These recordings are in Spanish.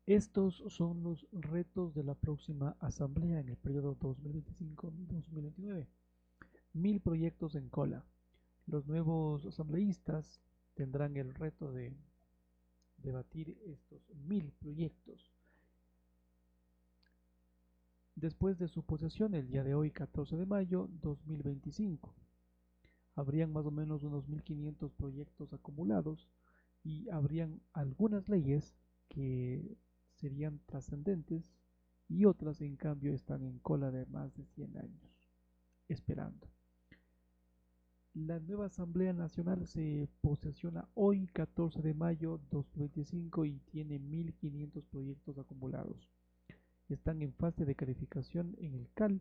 Estos son los retos de la próxima Asamblea en el periodo 2025-2029. 1000 proyectos en cola. Los nuevos asambleístas tendrán el reto de debatir estos 1000 proyectos. Después de su posesión, el día de hoy, 14 de mayo 2025, habrían más o menos unos 1500 proyectos acumulados y habrían algunas leyes que serían trascendentes y otras en cambio están en cola de más de 100 años esperando. La nueva Asamblea Nacional se posesiona hoy 14 de mayo 2025 y tiene 1500 proyectos acumulados. Están en fase de calificación en el CAL,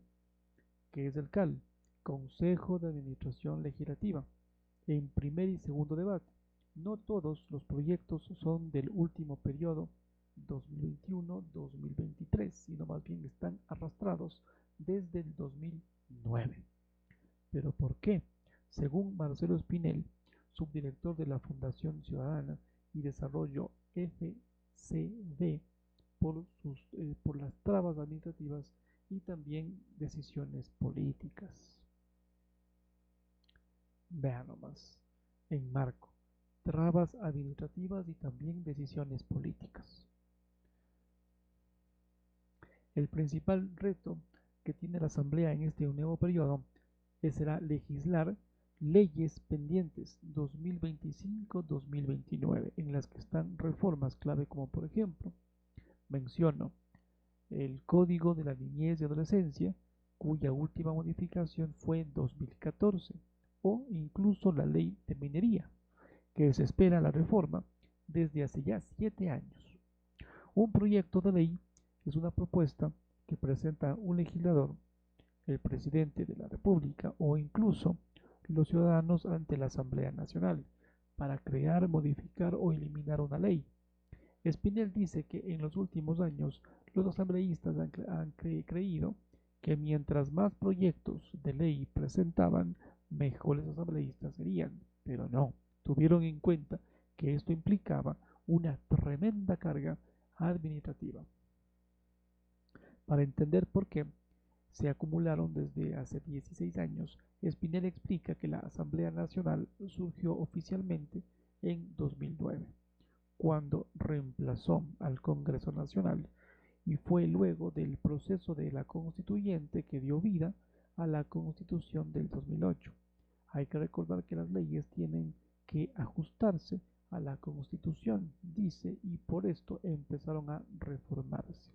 que es el CAL, Consejo de Administración Legislativa, en primer y segundo debate. No todos los proyectos son del último periodo 2021-2023, sino más bien están arrastrados desde el 2009. ¿Pero por qué? Según Marcelo Espinel, subdirector de la Fundación Ciudadana y Desarrollo FCD, por las trabas administrativas y también decisiones políticas. Vean nomás, en marco, trabas administrativas y también decisiones políticas. El principal reto que tiene la Asamblea en este nuevo periodo será legislar leyes pendientes 2025-2029, en las que están reformas clave como por ejemplo, menciono, el Código de la Niñez y Adolescencia, cuya última modificación fue en 2014, o incluso la Ley de Minería, que se espera la reforma desde hace ya 7 años. Un proyecto de ley es una propuesta que presenta un legislador, el presidente de la República o incluso los ciudadanos ante la Asamblea Nacional para crear, modificar o eliminar una ley. Espinel dice que en los últimos años los asambleístas han creído que mientras más proyectos de ley presentaban, mejores asambleístas serían, pero no, tuvieron en cuenta que esto implicaba una tremenda carga administrativa. Para entender por qué se acumularon desde hace 16 años, Espinel explica que la Asamblea Nacional surgió oficialmente en 2009, cuando reemplazó al Congreso Nacional y fue luego del proceso de la constituyente que dio vida a la Constitución del 2008. Hay que recordar que las leyes tienen que ajustarse a la Constitución, dice, y por esto empezaron a reformarse.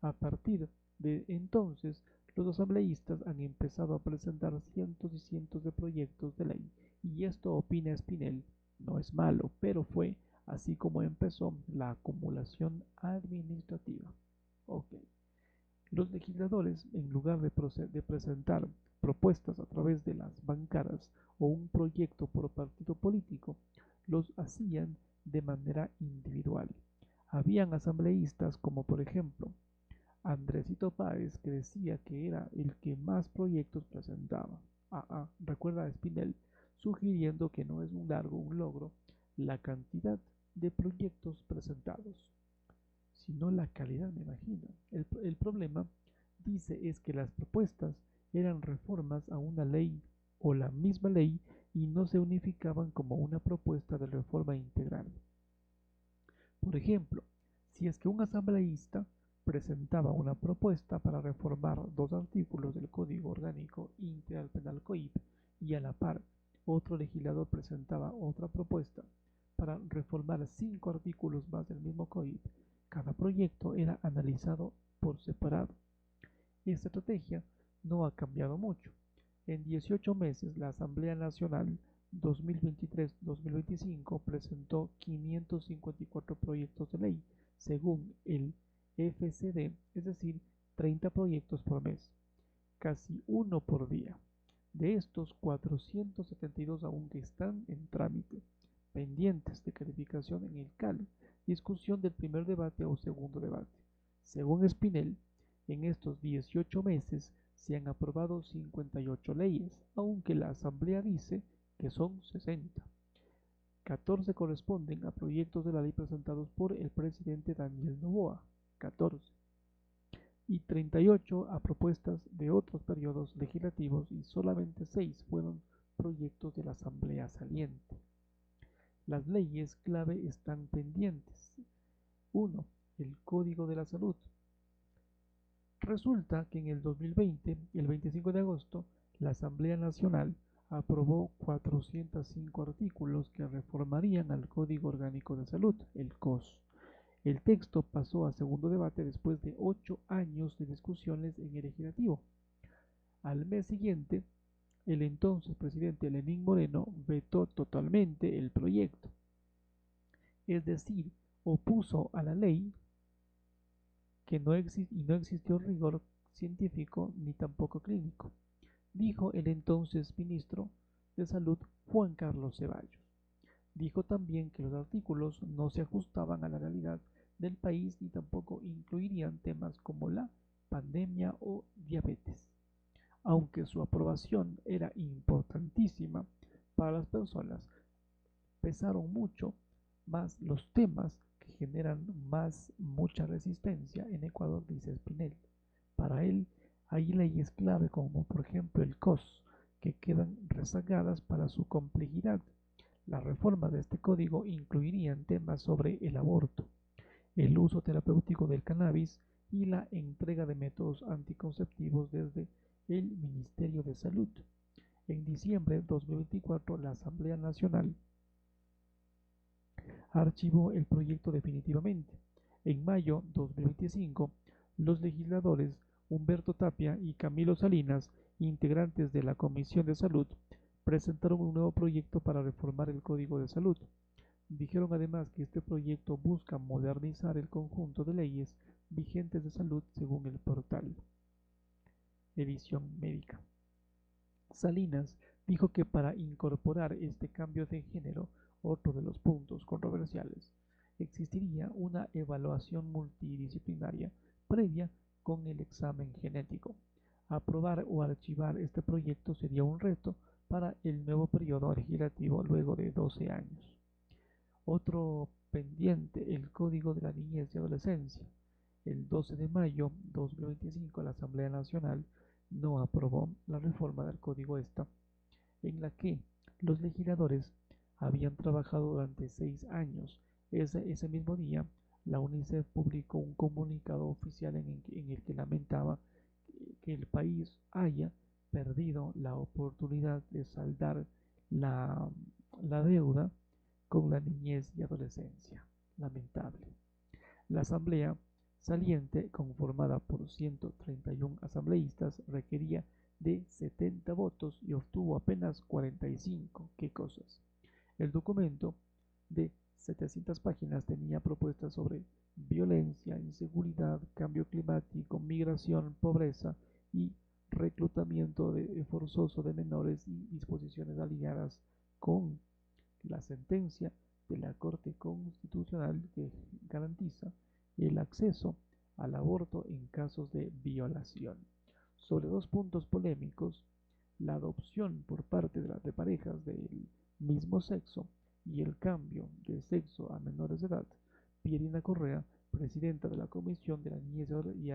A partir de entonces, los asambleístas han empezado a presentar cientos y cientos de proyectos de ley, y esto, opina Espinel, no es malo, pero fue así como empezó la acumulación administrativa. Ok. Los legisladores, en lugar de presentar propuestas a través de las bancadas o un proyecto por partido político, los hacían de manera individual. Habían asambleístas como por ejemplo Andresito Páez, que decía que era el que más proyectos presentaba. Recuerda a Espinel, sugiriendo que no es un logro la cantidad de proyectos presentados, sino la calidad, me imagino. El problema, dice, es que las propuestas eran reformas a una ley o la misma ley y no se unificaban como una propuesta de reforma integral. Por ejemplo, si es que un asambleísta presentaba una propuesta para reformar dos artículos del Código Orgánico Integral Penal COIP y a la par otro legislador presentaba otra propuesta para reformar 5 artículos más del mismo COIP, cada proyecto era analizado por separado. Esta estrategia no ha cambiado mucho. En 18 meses, la Asamblea Nacional 2023-2025 presentó 554 proyectos de ley, según el FCD, es decir, 30 proyectos por mes, casi uno por día. De estos, 472 aún que están en trámite, pendientes de calificación en el CAL, discusión del primer debate o segundo debate. Según Espinel, en estos 18 meses se han aprobado 58 leyes, aunque la Asamblea dice que son 60. 14 corresponden a proyectos de la ley presentados por el presidente Daniel Noboa, 14, y 38 a propuestas de otros periodos legislativos y solamente 6 fueron proyectos de la Asamblea saliente. Las leyes clave están pendientes. 1. El Código de la Salud. Resulta que en el 2020, el 25 de agosto, la Asamblea Nacional aprobó 405 artículos que reformarían al Código Orgánico de Salud, el COS. El texto pasó a segundo debate después de 8 años de discusiones en el legislativo. Al mes siguiente, el entonces presidente Lenín Moreno vetó totalmente el proyecto, es decir, opuso a la ley y no existió rigor científico ni tampoco clínico, dijo el entonces ministro de Salud Juan Carlos Ceballos. Dijo también que los artículos no se ajustaban a la realidad del país ni tampoco incluirían temas como la pandemia o diabetes. Aunque su aprobación era importantísima para las personas, pesaron mucho más los temas que generan mucha resistencia en Ecuador, dice Espinel. Para él hay leyes clave como por ejemplo el COS, que quedan rezagadas para su complejidad. La reforma de este código incluiría temas sobre el aborto, el uso terapéutico del cannabis y la entrega de métodos anticonceptivos desde el Ministerio de Salud. En diciembre de 2024, la Asamblea Nacional archivó el proyecto definitivamente. En mayo de 2025, los legisladores Humberto Tapia y Camilo Salinas, integrantes de la Comisión de Salud, presentaron un nuevo proyecto para reformar el Código de Salud. Dijeron además que este proyecto busca modernizar el conjunto de leyes vigentes de salud según el portal Edición Médica. Salinas dijo que para incorporar este cambio de género, otro de los puntos controversiales, existiría una evaluación multidisciplinaria previa con el examen genético. Aprobar o archivar este proyecto sería un reto para el nuevo periodo legislativo luego de 12 años. Otro pendiente, el Código de la Niñez y Adolescencia. El 12 de mayo de 2025, la Asamblea Nacional no aprobó la reforma del Código esta, en la que los legisladores habían trabajado durante 6 años. Ese mismo día, la UNICEF publicó un comunicado oficial en el que lamentaba que el país haya perdido la oportunidad de saldar la deuda con la niñez y adolescencia. Lamentable. La Asamblea saliente, conformada por 131 asambleístas, requería de 70 votos y obtuvo apenas 45. ¿Qué cosas? El documento de 700 páginas tenía propuestas sobre violencia, inseguridad, cambio climático, migración, pobreza y reclutamiento forzoso de menores y disposiciones alineadas con la sentencia de la Corte Constitucional que garantiza el acceso al aborto en casos de violación. Sobre 2 puntos polémicos, la adopción por parte de parejas del mismo sexo y el cambio de sexo a menores de edad, Pierina Correa, presidenta de la Comisión de la Niñez y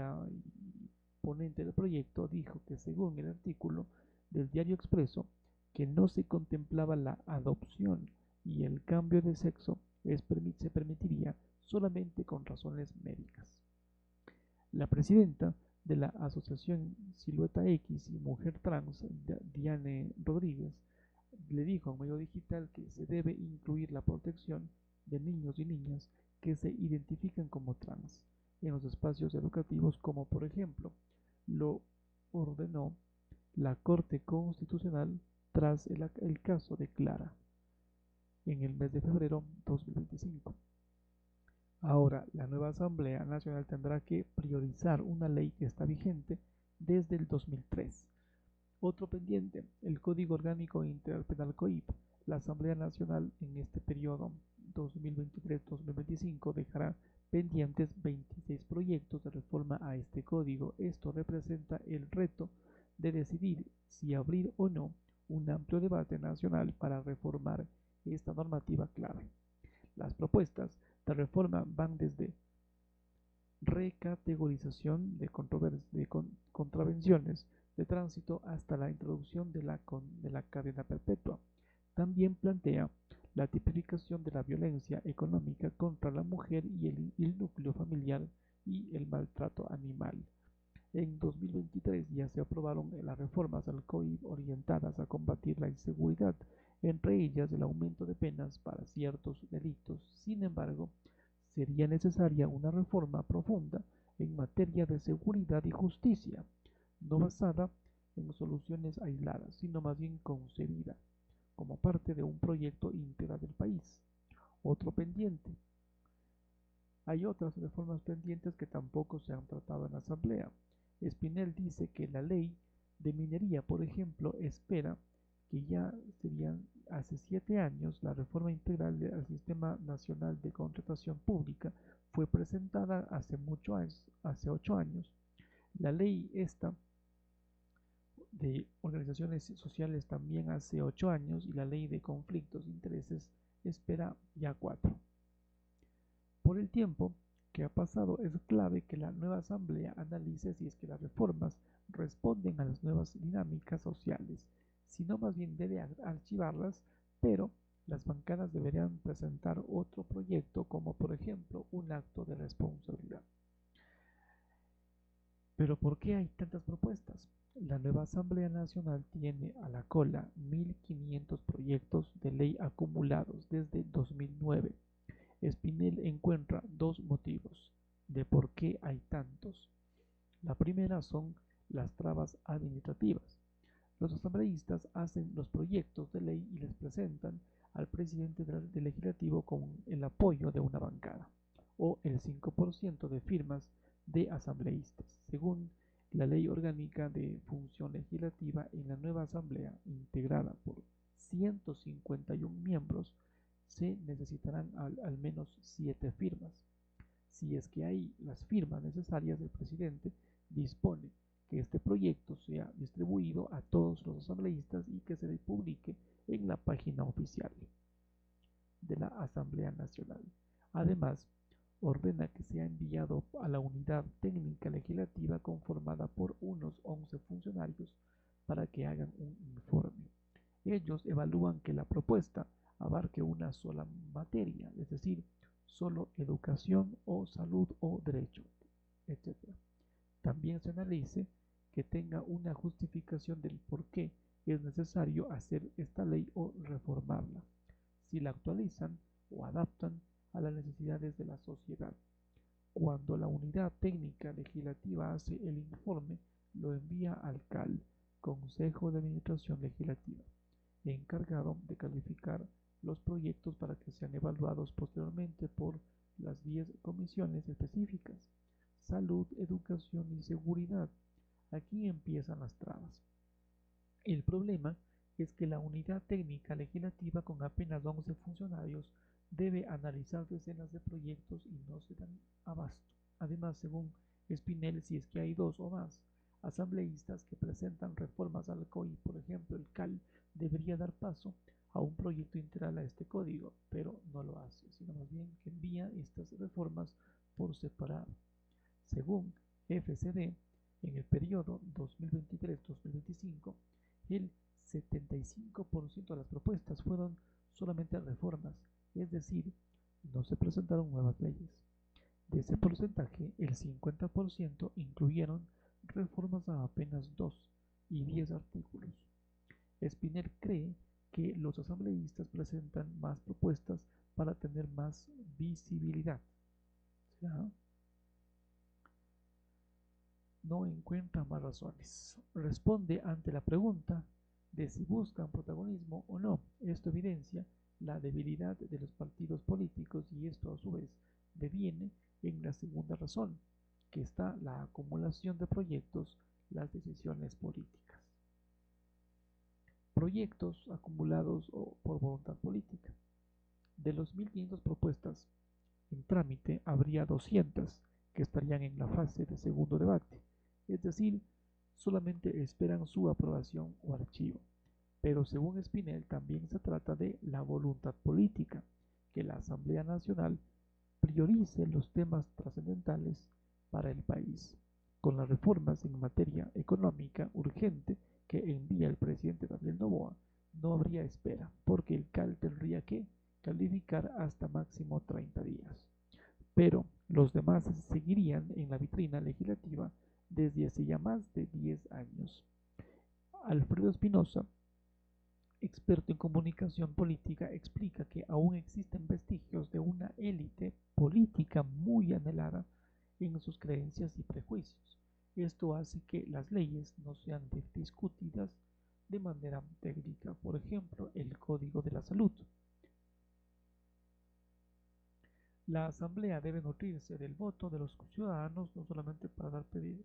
ponente del proyecto, dijo que según el artículo del Diario Expreso, que no se contemplaba la adopción y el cambio de sexo se permitiría solamente con razones médicas. La presidenta de la Asociación Silueta X y Mujer Trans, Diane Rodríguez, le dijo a un medio digital que se debe incluir la protección de niños y niñas que se identifican como trans en los espacios educativos, como por ejemplo lo ordenó la Corte Constitucional tras el caso de Clara en el mes de febrero de 2025. Ahora, la nueva Asamblea Nacional tendrá que priorizar una ley que está vigente desde el 2003. Otro pendiente, el Código Orgánico Integral Penal COIP. La Asamblea Nacional en este periodo 2023-2025 dejará pendientes 26 proyectos de reforma a este código. Esto representa el reto de decidir si abrir o no un amplio debate nacional para reformar esta normativa clave. Las propuestas de reforma van desde recategorización de contravenciones de tránsito hasta la introducción de la cadena perpetua. También plantea la tipificación de la violencia económica contra la mujer y el núcleo familiar y el maltrato animal. En 2023 ya se aprobaron las reformas al COIP orientadas a combatir la inseguridad, entre ellas el aumento de penas para ciertos delitos. Sin embargo, sería necesaria una reforma profunda en materia de seguridad y justicia, no basada en soluciones aisladas, sino más bien concebida como parte de un proyecto integral del país. Otro pendiente. Hay otras reformas pendientes que tampoco se han tratado en la Asamblea. Espinel dice que la ley de minería, por ejemplo, espera que ya serían hace 7 años la reforma integral al Sistema Nacional de Contratación Pública fue presentada hace 8 años. La ley esta de organizaciones sociales también hace 8 años y la ley de conflictos de intereses espera ya 4. Por el tiempo que ha pasado, es clave que la nueva Asamblea analice si es que las reformas responden a las nuevas dinámicas sociales, si no más bien debe archivarlas, pero las bancadas deberían presentar otro proyecto como por ejemplo un acto de responsabilidad. Pero ¿por qué hay tantas propuestas? La nueva Asamblea Nacional tiene a la cola 1.500 proyectos de ley acumulados desde 2009. Espinel encuentra dos motivos de por qué hay tantos. La primera son las trabas administrativas. Los asambleístas hacen los proyectos de ley y les presentan al presidente del legislativo con el apoyo de una bancada o el 5% de firmas de asambleístas. Según la Ley Orgánica de Función Legislativa, en la nueva asamblea, integrada por 151 miembros, se necesitarán al menos 7 firmas. Si es que hay las firmas necesarias, el presidente dispone que este proyecto sea distribuido a todos los asambleístas y que se publique en la página oficial de la Asamblea Nacional. Además, ordena que sea enviado a la unidad técnica legislativa conformada por unos 11 funcionarios para que hagan un informe. Ellos evalúan que la propuesta abarque una sola materia, es decir, solo educación o salud o derecho, etc. También se analice que tenga una justificación del por qué es necesario hacer esta ley o reformarla, si la actualizan o adaptan a las necesidades de la sociedad. Cuando la unidad técnica legislativa hace el informe, lo envía al CAL, Consejo de Administración Legislativa, encargado de calificar los proyectos para que sean evaluados posteriormente por las 10 comisiones específicas: salud, educación y seguridad. Aquí empiezan las trabas. El problema es que la unidad técnica legislativa, con apenas 11 funcionarios, debe analizar decenas de proyectos y no se dan abasto. Además, según Espinel, si es que hay 2 o más asambleístas que presentan reformas al COI, por ejemplo, el CAL debería dar paso a un proyecto integral a este código, pero no lo hace, sino más bien que envía estas reformas por separado. Según FCD, en el periodo 2023-2025, el 75% de las propuestas fueron solamente reformas, es decir, no se presentaron nuevas leyes. De ese porcentaje, el 50% incluyeron reformas a apenas 2 y 10 artículos. Espinel cree que los asambleístas presentan más propuestas para tener más visibilidad. ¿Ya? No encuentra más razones. Responde ante la pregunta de si buscan protagonismo o no. Esto evidencia la debilidad de los partidos políticos y esto a su vez deviene en la segunda razón, que está la acumulación de proyectos, las decisiones políticas. Proyectos acumulados por voluntad política. De los 1.500 propuestas en trámite, habría 200 que estarían en la fase de segundo debate, es decir, solamente esperan su aprobación o archivo. Pero según Spinell también se trata de la voluntad política, que la Asamblea Nacional priorice los temas trascendentales para el país, con las reformas en materia económica urgente que envía el presidente Daniel Noboa. No habría espera, porque el CAL tendría que calificar hasta máximo 30 días. Pero los demás seguirían en la vitrina legislativa desde hace ya más de 10 años. Alfredo Espinosa, experto en comunicación política, explica que aún existen vestigios de una élite política muy anhelada en sus creencias y prejuicios. Esto hace que las leyes no sean discutidas de manera técnica. Por ejemplo, el Código de la Salud. La Asamblea debe nutrirse del voto de los ciudadanos no solamente para pedir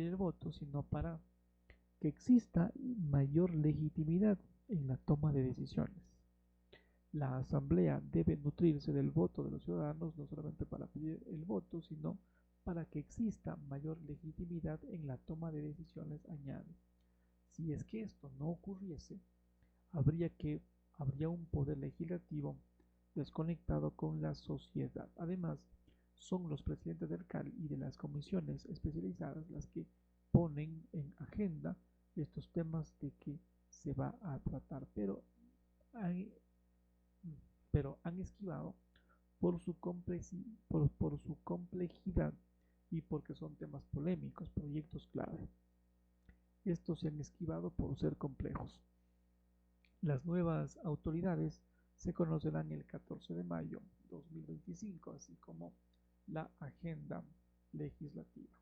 el voto, sino para que exista mayor legitimidad en la toma de decisiones. La Asamblea debe nutrirse del voto de los ciudadanos no solamente para pedir el voto, sino para que exista mayor legitimidad en la toma de decisiones, añade. Si es que esto no ocurriese, habría un poder legislativo desconectado con la sociedad. Además, son los presidentes del CAL y de las comisiones especializadas las que ponen en agenda estos temas de que se va a tratar, han, han esquivado por su complejidad y porque son temas polémicos, proyectos clave. Estos se han esquivado por ser complejos. Las nuevas autoridades se conocerán el 14 de mayo de 2025, así como la agenda legislativa.